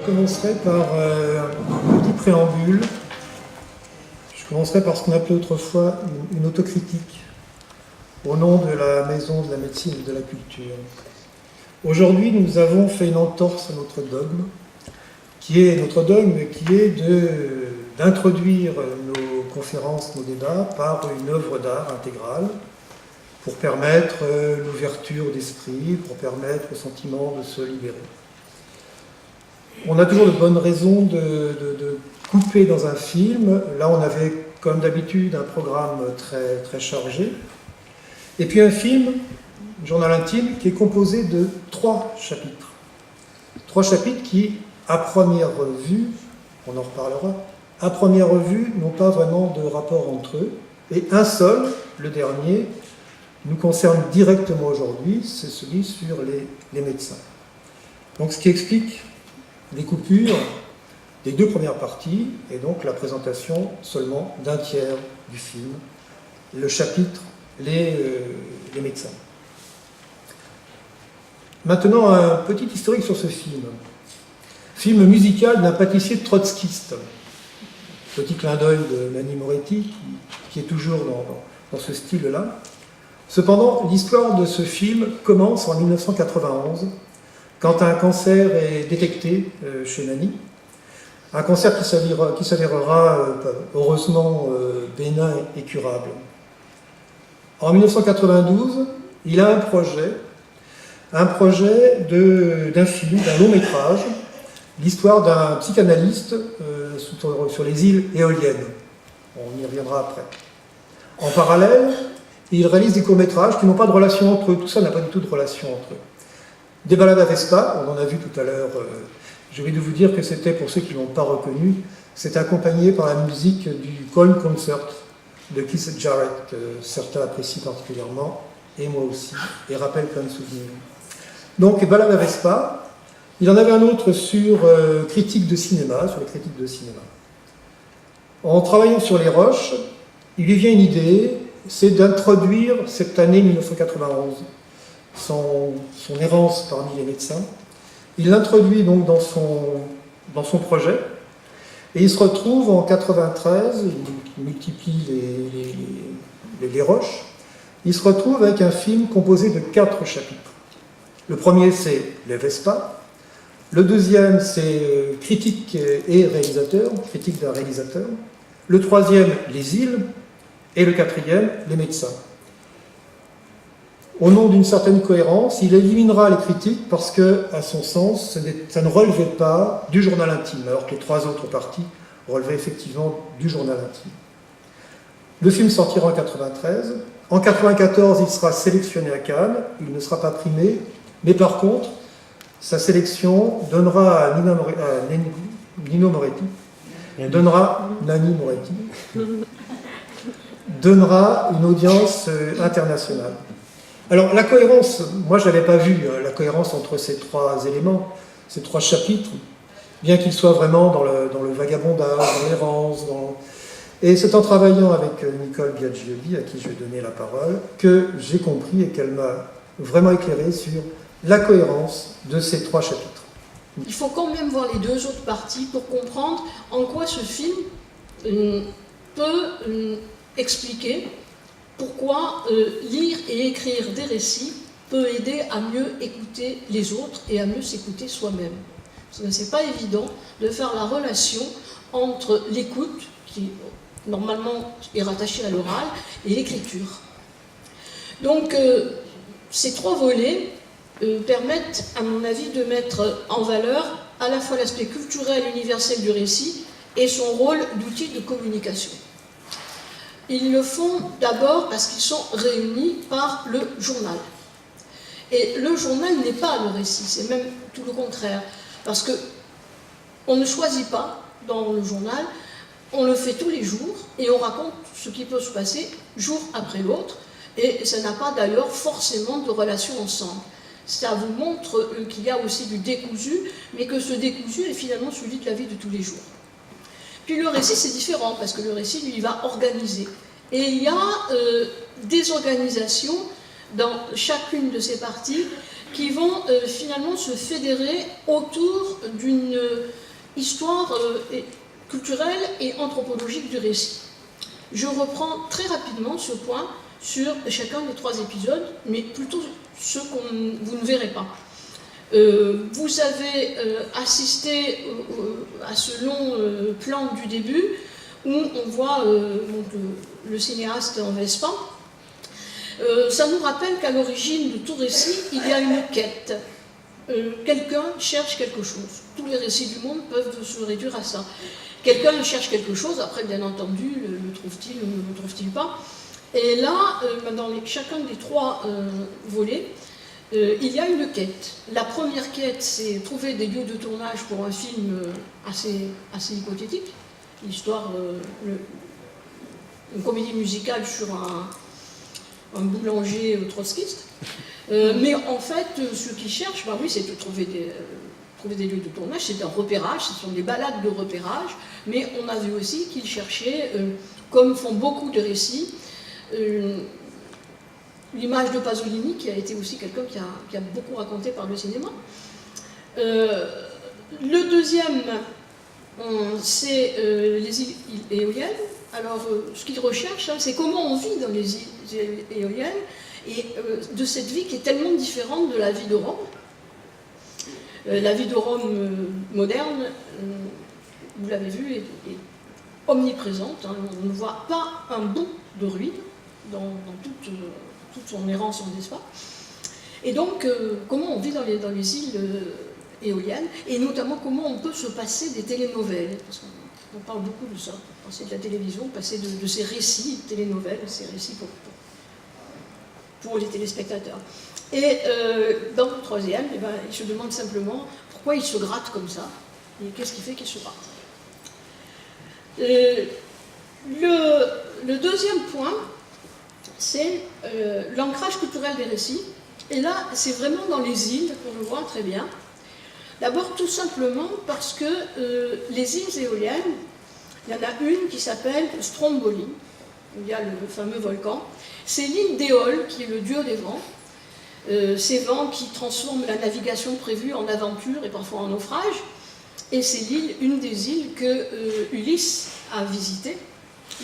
commencerai par un petit préambule. Je commencerai par ce qu'on appelait autrefois une autocritique au nom de la Maison de la médecine et de la culture. Aujourd'hui, nous avons fait une entorse à notre dogme, qui est d'introduire nos conférences, nos débats par une œuvre d'art intégrale pour permettre l'ouverture d'esprit, pour permettre au sentiment de se libérer. On a toujours de bonnes raisons de couper dans un film. Là, on avait, comme d'habitude, un programme très, très chargé. Et puis un film, Journal intime, qui est composé de 3 chapitres. 3 chapitres qui, à première vue, on en reparlera, à première vue, n'ont pas vraiment de rapport entre eux. Et un seul, le dernier, nous concerne directement aujourd'hui, c'est celui sur les médecins. Donc ce qui explique les coupures des 2 premières parties, et donc la présentation seulement d'un tiers du film, le chapitre les médecins. Maintenant, un petit historique sur ce film. Film musical d'un pâtissier trotskiste. Petit clin d'œil de Nanni Moretti, qui est toujours dans ce style-là. Cependant, l'histoire de ce film commence en 1991, quand un cancer est détecté chez Nanni. Un cancer qui s'avérera heureusement bénin et curable. En 1992, il a un projet d'un film, d'un long métrage, l'histoire d'un psychanalyste sur les îles éoliennes. On y reviendra après. En parallèle, il réalise des courts-métrages qui n'ont pas de relation entre eux. Tout ça n'a pas du tout de relation entre eux. Des balades à Vespa, on en a vu tout à l'heure. J'ai oublié de vous dire que c'était, pour ceux qui ne l'ont pas reconnu, c'est accompagné par la musique du Colne Concert de Keith Jarrett, que certains apprécient particulièrement, et moi aussi, et rappelle plein de souvenirs. Donc, balade à Vespa. Il en avait un autre sur critique de cinéma, sur les critiques de cinéma. En travaillant sur les roches, il lui vient une idée, c'est d'introduire cette année 1991, son errance parmi les médecins. Il l'introduit donc dans son projet, et il se retrouve en 93, il multiplie les roches, il se retrouve avec un film composé de 4 chapitres. Le premier, c'est les Vespa. Le deuxième, c'est critique et réalisateur, critique d'un réalisateur. Le troisième, les îles. Et le quatrième, les médecins. Au nom d'une certaine cohérence, il éliminera les critiques parce que, à son sens, ça ne relevait pas du journal intime, alors que les 3 autres parties relevaient effectivement du journal intime. Le film sortira en 1993. En 1994, il sera sélectionné à Cannes. Il ne sera pas primé, mais par contre, sa sélection donnera à Nanni Moretti donnera une audience internationale. Alors la cohérence, moi je n'avais pas vu la cohérence entre ces 3 éléments, ces 3 chapitres, bien qu'ils soient vraiment dans le vagabondage, dans l'errance, Et c'est en travaillant avec Nicole Biaggioli, à qui je vais donner la parole, que j'ai compris et qu'elle m'a vraiment éclairé sur la cohérence de ces 3 chapitres. Il faut quand même voir les 2 autres parties pour comprendre en quoi ce film peut expliquer pourquoi lire et écrire des récits peut aider à mieux écouter les autres et à mieux s'écouter soi-même. Parce que ce n'est pas évident de faire la relation entre l'écoute, qui normalement est rattachée à l'oral, et l'écriture. Donc ces 3 volets permettent, à mon avis, de mettre en valeur à la fois l'aspect culturel universel du récit et son rôle d'outil de communication. Ils le font d'abord parce qu'ils sont réunis par le journal. Et le journal n'est pas le récit, c'est même tout le contraire. Parce qu'on ne choisit pas dans le journal, on le fait tous les jours et on raconte ce qui peut se passer jour après l'autre. Et ça n'a pas d'ailleurs forcément de relation ensemble. Ça vous montre qu'il y a aussi du décousu, mais que ce décousu est finalement celui de la vie de tous les jours. Puis le récit, c'est différent, parce que le récit, lui, il va organiser. Et il y a des organisations dans chacune de ces parties qui vont finalement se fédérer autour d'une histoire culturelle et anthropologique du récit. Je reprends très rapidement ce point sur chacun des 3 épisodes, mais plutôt ceux que vous ne verrez pas. Vous avez assisté à ce long plan du début où on voit donc, le cinéaste en Vespa. Ça nous rappelle qu'à l'origine de tout récit, il y a une quête. Quelqu'un cherche quelque chose. Tous les récits du monde peuvent se réduire à ça. Quelqu'un cherche quelque chose, après bien entendu, le trouve-t-il ou ne le trouve-t-il pas. Et là, dans chacun des 3 volets, il y a une quête. La première quête, c'est trouver des lieux de tournage pour un film assez hypothétique. L'histoire, une comédie musicale sur un boulanger trotskiste. Mais en fait, ce qu'ils cherchent, bah oui, c'est de trouver des lieux de tournage, c'est un repérage, ce sont des balades de repérage, mais on a vu aussi qu'ils cherchaient, comme font beaucoup de récits, l'image de Pasolini, qui a été aussi quelqu'un qui a beaucoup raconté par le cinéma. Le deuxième, c'est les îles éoliennes. Alors, ce qu'ils recherchent, c'est comment on vit dans les îles éoliennes, et de cette vie qui est tellement différente de la vie de Rome. La vie de Rome moderne, vous l'avez vu, est omniprésente. Hein. On ne voit pas un bout de ruine dans toute son errance en espace. Et donc, comment on vit dans les îles éoliennes, et notamment comment on peut se passer des télénoveles, parce qu'on parle beaucoup de ça, passer de la télévision, passer de ces récits de télénoveles, ces récits pour les téléspectateurs. Et dans le 3e, eh ben, il se demande simplement pourquoi il se gratte comme ça, et qu'est-ce qui fait qu'il se gratte. Le deuxième point, c'est l'ancrage culturel des récits. Et là, c'est vraiment dans les îles qu'on le voit très bien. D'abord, tout simplement parce que les îles éoliennes, il y en a une qui s'appelle Stromboli, où il y a le fameux volcan. C'est l'île d'Éole, qui est le dieu des vents. Ces vents qui transforment la navigation prévue en aventure et parfois en naufrage. Et c'est une des îles que Ulysse a visitées.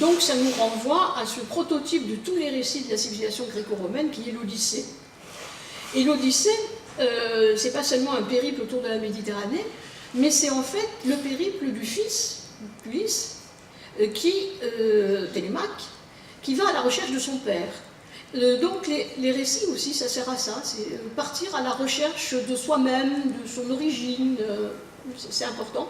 Donc ça nous renvoie à ce prototype de tous les récits de la civilisation gréco-romaine qui est l'Odyssée. Et l'Odyssée, c'est pas seulement un périple autour de la Méditerranée, mais c'est en fait le périple du fils d'Ulysse, Télémaque, qui va à la recherche de son père. Donc les récits aussi, ça sert à ça, c'est partir à la recherche de soi-même, de son origine, c'est important.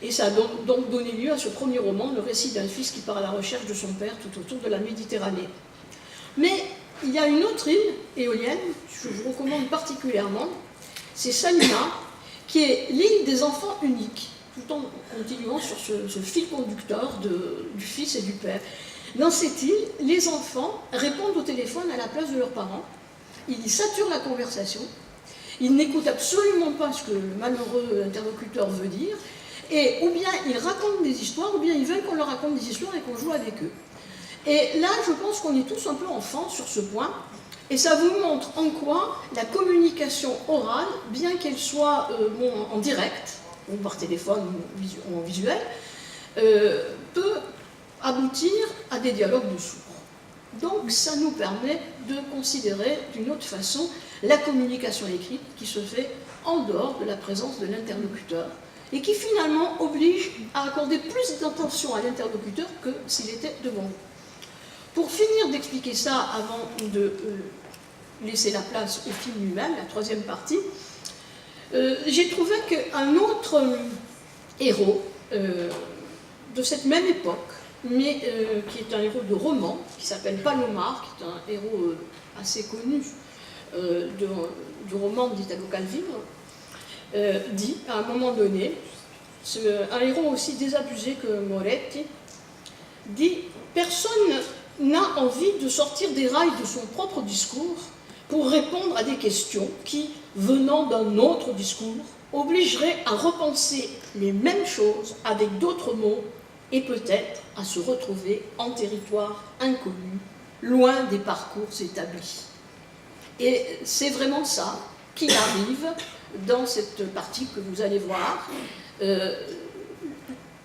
Et ça a donc donné lieu à ce premier roman, le récit d'un fils qui part à la recherche de son père tout autour de la Méditerranée. Mais il y a une autre île éolienne, que je vous recommande particulièrement, c'est Salina, qui est l'île des enfants uniques, tout en continuant sur ce fil conducteur du fils et du père. Dans cette île, les enfants répondent au téléphone à la place de leurs parents, ils saturent la conversation, ils n'écoutent absolument pas ce que le malheureux interlocuteur veut dire, et ou bien ils racontent des histoires, ou bien ils veulent qu'on leur raconte des histoires et qu'on joue avec eux. Et là, je pense qu'on est tous un peu enfants sur ce point, et ça vous montre en quoi la communication orale, bien qu'elle soit en direct, ou par téléphone ou en visuel, peut aboutir à des dialogues de sourds. Donc ça nous permet de considérer d'une autre façon la communication écrite qui se fait en dehors de la présence de l'interlocuteur et qui finalement oblige à accorder plus d'attention à l'interlocuteur que s'il était devant vous. Pour finir d'expliquer ça, avant de laisser la place au film lui-même, la troisième partie, j'ai trouvé qu'un autre héros de cette même époque, mais qui est un héros de roman, qui s'appelle Palomar, qui est un héros assez connu du roman d'Italo Calvino, dit à un moment donné, un héros aussi désabusé que Moretti, dit « Personne n'a envie de sortir des rails de son propre discours pour répondre à des questions qui, venant d'un autre discours, obligeraient à repenser les mêmes choses avec d'autres mots et peut-être à se retrouver en territoire inconnu, loin des parcours établis. » Et c'est vraiment ça qui arrive dans cette partie que vous allez voir.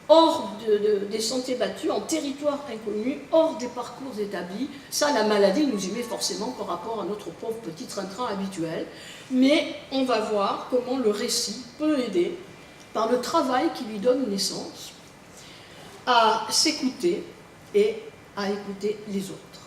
Hors des sentiers battus, en territoire inconnu, hors des parcours établis. Ça, la maladie nous y met forcément par rapport à notre pauvre petit train-train habituel. Mais on va voir comment le récit peut aider, par le travail qui lui donne naissance, à s'écouter et à écouter les autres.